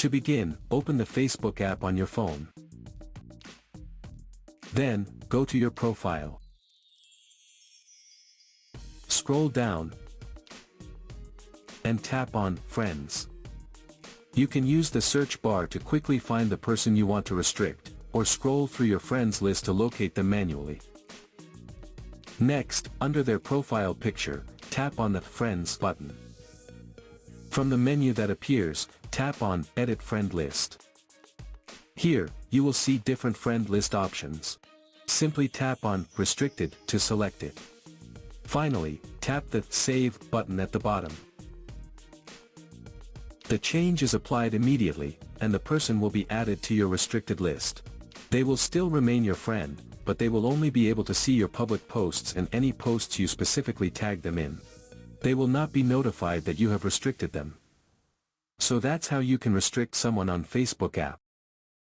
To begin, open the Facebook app on your phone. Then, go to your profile. Scroll down and tap on Friends. You can use the search bar to quickly find the person you want to restrict, or scroll through your friends list to locate them manually. Next, under their profile picture, tap on the Friends button. From the menu that appears, tap on Edit Friend List. Here, you will see different friend list options. Simply tap on Restricted to select it. Finally, tap the Save button at the bottom. The change is applied immediately, and the person will be added to your restricted list. They will still remain your friend, but they will only be able to see your public posts and any posts you specifically tag them in. They will not be notified that you have restricted them. So that's how you can restrict someone on Facebook app.